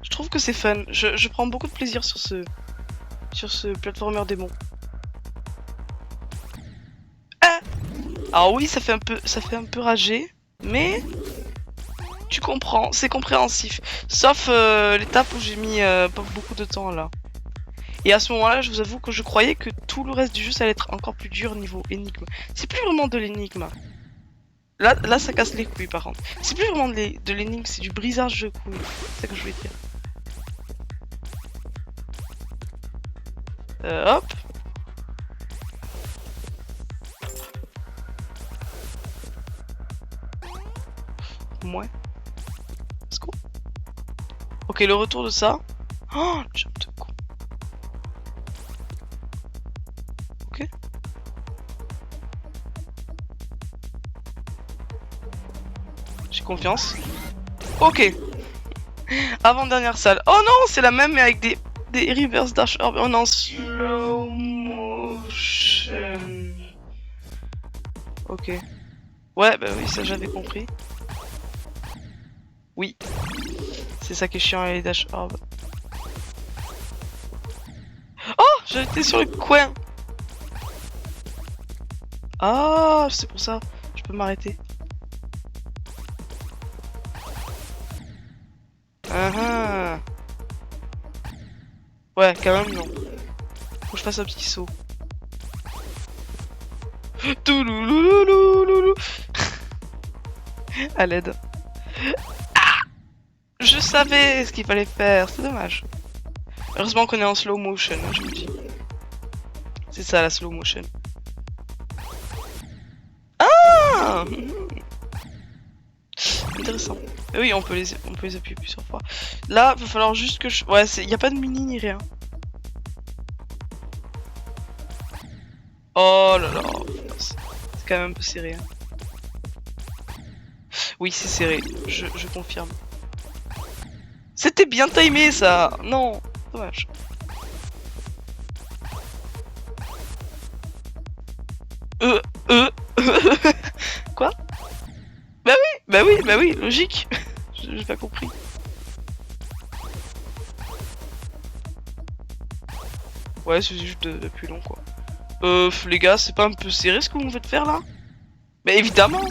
Je trouve que c'est fun. Je prends beaucoup de plaisir sur ce platformer démon. Ah. Alors oui, ça fait un peu rager, mais tu comprends, c'est compréhensif. Sauf l'étape où j'ai mis pas beaucoup de temps là. Et à ce moment-là, je vous avoue que je croyais que tout le reste du jeu ça allait être encore plus dur niveau énigme. C'est plus vraiment de l'énigme. Là, ça casse les couilles par contre. C'est plus vraiment de l'énigme, c'est du brisage de couilles. C'est ça que je voulais dire. Hop. Moins. Let's go. Ok, le retour de ça. Oh, jump de con. Ok. J'ai confiance. Ok. Avant-dernière salle. Oh non, c'est la même mais avec des reverse dash orb. Oh non, slow motion. Ok. Ouais, bah oui, ça j'avais compris. Oui. C'est ça qui est chiant avec les dash orb. Oh, j'étais sur le coin. Ah, c'est pour ça. Je peux m'arrêter. Ah. Ouais, quand même non. Faut que je fasse un petit saut. Toulouloulouloulou. À l'aide. Ah, je savais ce qu'il fallait faire, c'est dommage. Heureusement qu'on est en slow motion, je vous dis. C'est ça la slow motion. Ah, intéressant. Et oui, on peut les appuyer plusieurs fois. Là, il va falloir juste que je... Ouais, il n'y a pas de mini ni rien. Oh là là. C'est quand même un peu serré. Hein. Oui, c'est serré. Je confirme. C'était bien timé, ça. Non, dommage. Quoi? Bah oui, logique. J'ai pas compris. Ouais, c'est juste de plus long, quoi. Les gars, c'est pas un peu serré ce que vous me faites faire, là? Bah évidemment.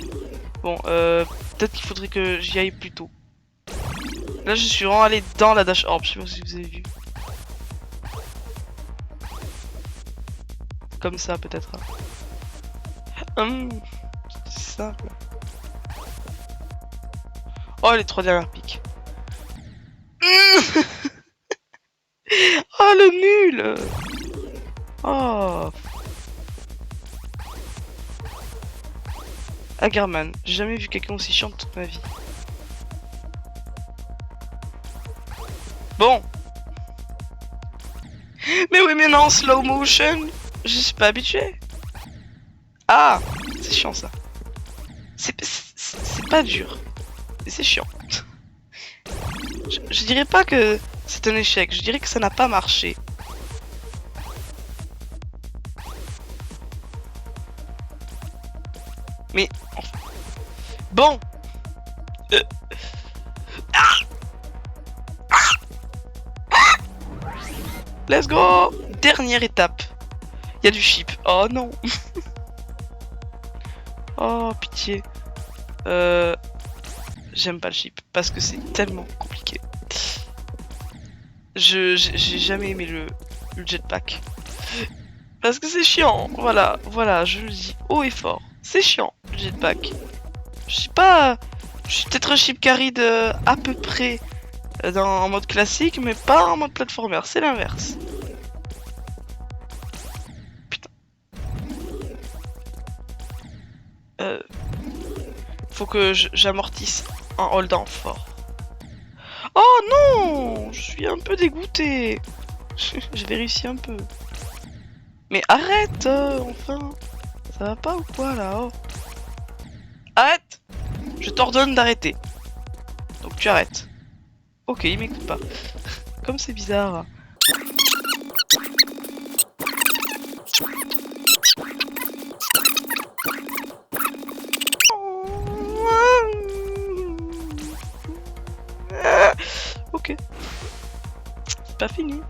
Bon, peut-être qu'il faudrait que j'y aille plus tôt. Là, je suis vraiment allé dans la dash orb, je sais pas si vous avez vu. Comme ça, peut-être. C'est simple. Oh, les 3 dernières piques. Oh, le nul. Oh. Agarman, j'ai jamais vu quelqu'un aussi chiant de toute ma vie. Bon. Mais oui, mais non, slow motion. Je suis pas habitué. Ah, c'est chiant ça. C'est pas dur. Mais c'est chiant. Je dirais pas que c'est un échec, je dirais que ça n'a pas marché. Mais... Bon. Let's go. Dernière étape. Il y a du chip. Oh non. Oh, pitié. J'aime pas le chip parce que c'est tellement compliqué. J'ai jamais aimé le jetpack. Parce que c'est chiant. Voilà, je le dis haut et fort. C'est chiant, le jetpack. Je suis pas... Je suis peut-être un chip carry de à peu près en mode classique, mais pas en mode platformer. C'est l'inverse. Putain. Faut que j'amortisse en holdant fort. Oh non! Je suis un peu dégoûté. J'ai réussi un peu. Mais arrête, enfin. Ça va pas ou quoi là? Oh. Arrête! Je t'ordonne d'arrêter. Donc tu arrêtes. Ok, il m'écoute pas. Comme c'est bizarre. Ok. C'est pas fini.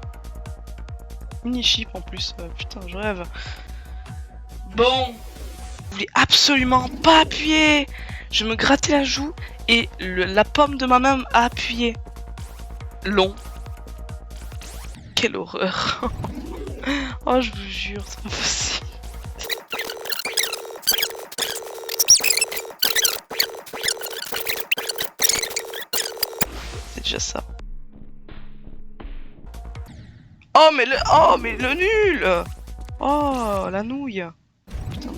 Mini chip en plus. Putain, je rêve. Bon. Je voulais absolument pas appuyer. Je me grattais la joue et la paume de ma main a appuyé. Long. Quelle horreur. Oh, je vous jure, c'est pas possible. C'est déjà ça. Oh mais le nul. Oh la nouille. Putain.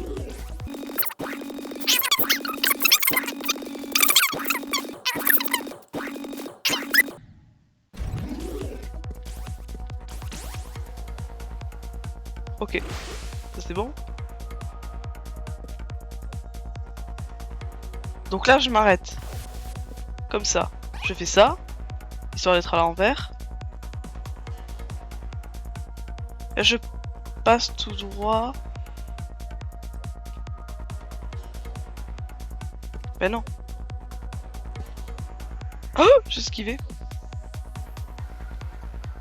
Ok, ça c'est bon. Donc là je m'arrête. Comme ça. Je fais ça. Histoire d'être à l'envers. Là je passe tout droit. Ben non. Oh, j'ai esquivé.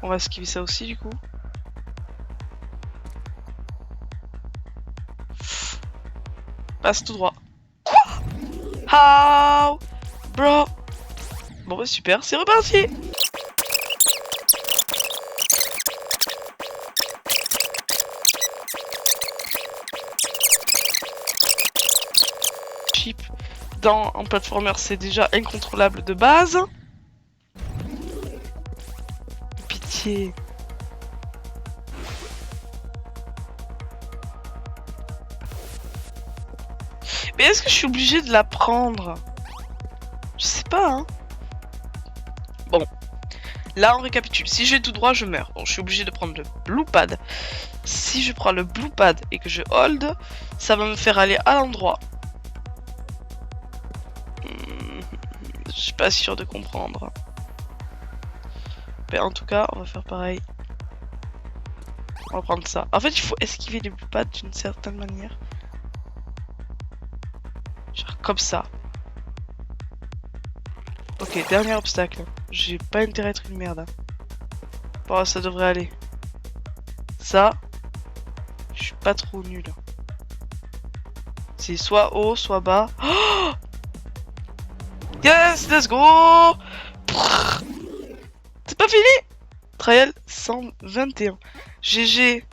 On va esquiver ça aussi du coup. Passe tout droit. Quoi? How? Bro. Bon bah super, c'est reparti. Chip dans un platformer c'est déjà incontrôlable de base. Pitié. Mais est-ce que je suis obligée de la prendre? Je sais pas, hein. Bon. Là, on récapitule. Si je vais tout droit, je meurs. Bon, je suis obligée de prendre le blue pad. Si je prends le blue pad et que je hold, ça va me faire aller à l'endroit. Je suis pas sûre de comprendre. Mais en tout cas, on va faire pareil. On va prendre ça. En fait, il faut esquiver les blue pads d'une certaine manière. Genre comme ça. Ok, dernier obstacle. J'ai pas intérêt à être une merde. Bon, ça devrait aller. Ça, je suis pas trop nul. C'est soit haut, soit bas. Oh, yes, let's go. C'est pas fini. Trial 121. GG.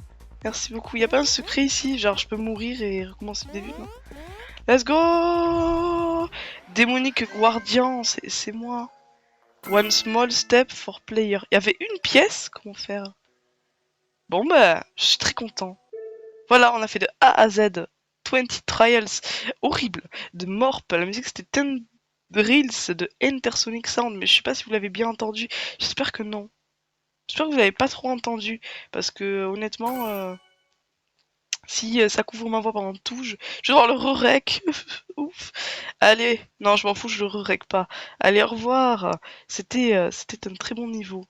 Merci beaucoup. Y a pas un secret ici? Genre, je peux mourir et recommencer le début, non? Let's go. Démonique Guardian, c'est moi. One small step for player. Il y avait une pièce? Comment faire? Bon bah, je suis très content. Voilà, on a fait de A à Z. 20 Trials. Horrible. De Morp. La musique c'était Tendrils de Intersonic Sound. Mais je sais pas si vous l'avez bien entendu. J'espère que non. J'espère que vous l'avez pas trop entendu. Parce que honnêtement, si ça couvre ma voix pendant tout, je vais devoir le re-rec. Ouf. Allez, non, je m'en fous, je le re-rec pas. Allez, au revoir. C'était un très bon niveau.